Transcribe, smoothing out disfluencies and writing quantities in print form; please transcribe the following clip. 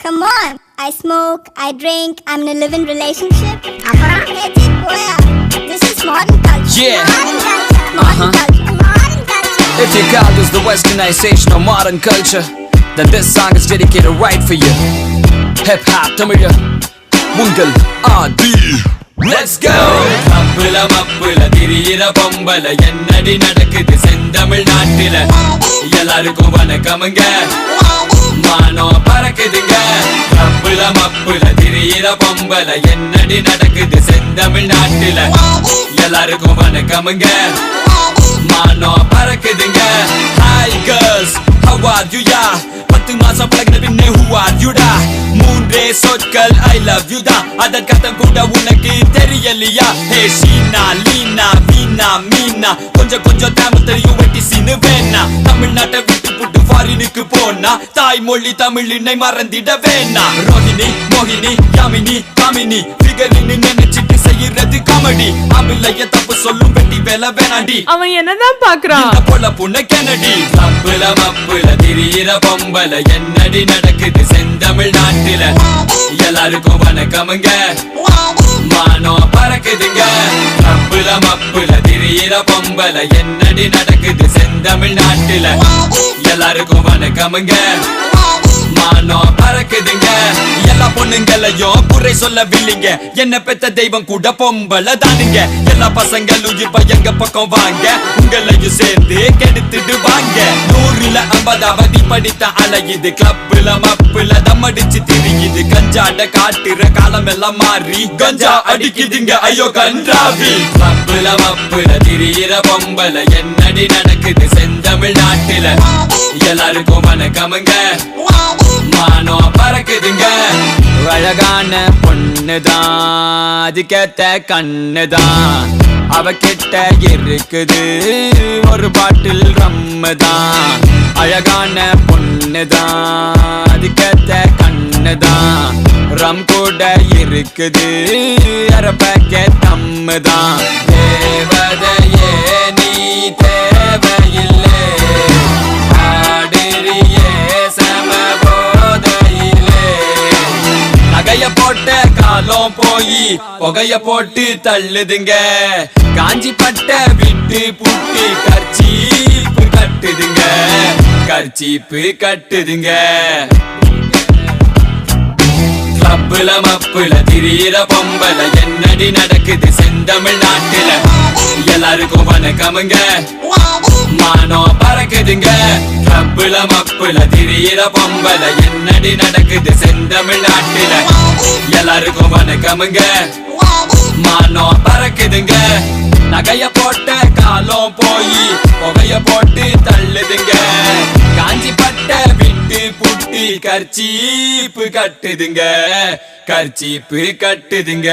Come on, I smoke, I drink, I'm in a live-in relationship. This is modern culture. Yeah. Modern culture. If you call this the westernization of modern culture, then this song is dedicated right for you. Hip hop Tamil Ungal Adi. Let's go. Appula mappula thiriyira pombala ennadi nadakudhu sendamil naatila ellarukkum vanakamanga maano parakudunga appula mappula thiriyira pombala ennadi nadakudhu sendamil naatila ellarukkum vanakamanga maano parakudunga. Hi girls, how are you ya? 10 மாசம் பழகின பின்னே who are you da? மூன்றே சொற்கள் I love you da. அதற்கர்த்தம் கூட உனக்கு தெரியலையா? ஹே ஷீனா லீனா வீணா மீனா கொஞ்சம் கொஞ்சம் தமிழ் தெரியும் வெட்டி சீனு வேணா. தமிழ்நாட்டை விட்டு புட்டு ஃபாரினுக்கு போனா தாய்மொழி தமிழினை மறந்திட வேணா. ரோஹிணி மோகினி யாமினி காமினி ஃபிகரின்னு நினைச்சிட்டு செய்யறது காமெடி. அமிலைய தப்பு சொல்லும் வெட்டி வேலை வேணாண்டி. அவன் என்னதான் பாக்குறான்? இந்த பொல புண்ண கெனடி. தப்புல மப்புல திரியிற பொம்பல என்னடி நடக்குது செந்தமிழ் நாட்டில எல்லாருக்கும் வணக்கமுங்க மானோ பறக்குதுங்க. தப்புல மப்புல திரியிற பொம்பல என்னடி நடக்குது செந்தமிழ் நாட்டில எல்லாருக்கும் வணக்கமுங்க மானோ பறக்குதுங்க. எல்லா பொண்ணுங்களையும் குறை சொல்லவில்லைங்க, என்ன பெத்த தெய்வம் கூட பொம்பளை தானுங்க. எல்லா பசங்களும் இப்ப எங்க பக்கம் வாங்க, உங்களையும் சேர்ந்து கெடுத்துட்டு வாங்க. 100ல 50வது படித்த அலையுது, கிளப்புல மப்புல தம்மடிச்சு திரியுது. கஞ்சாட காட்டுற காலம் எல்லாம் மாறி கஞ்சா அடிக்குதுங்க ஐயோ கன்றாவி. கிளப்புல மப்புல திரியிற பொம்பளை என்னடி நடக்குது செந்தமிழ் நாட்டில எல்லாருக்கும் வணக்கமுங்க மானோ பறக்குதுங்க. அழகான பொண்ணுதான், அதுக்கேத்த கண்ணுதான், அவகிட்ட இருக்குது ஒரு பாட்டில் ரம்முதான். அழகான பொண்ணுதான், அதுக்கேத்த கண்ணுதான், ரம் கூட இருக்குது அரை பேக்கெட் தம்முதான். தேவதையே நீ தேவையில்லை ஆடிரியே சமபோதையிலே. நகைய போட்ட காலம் போய் புகைய போட்டு தள்ளுதுங்க, காஞ்சி பட்ட விட்டு புட்டு கர்ச்சீப்பு கட்டுதுங்க, கர்ச்சீப்பு கட்டுதுங்க. கிளப்புல மப்புல திரியிற பொம்பல என்னடி நடக்குது செந்தமிழ் நாட்டில எல்லாருக்கும் வணக்கமுங்க மானோ பறக்குதுங்க. கிளப்புல மப்புல திரியிற பொம்பல என்னடி நடக்குது செந்தமிழ் நாட்டில எல்லாருக்கும் வணக்கமுங்க மானோ பறக்குதுங்க. நகைய போட்ட காலம் போய் புகைய போட்டு தள்ளுதுங்க, காஞ்சி பட்ட விட்டு புட்டி கர்ச்சீப்பு கட்டுதுங்க, கர்ச்சீப்பு கட்டுதுங்க.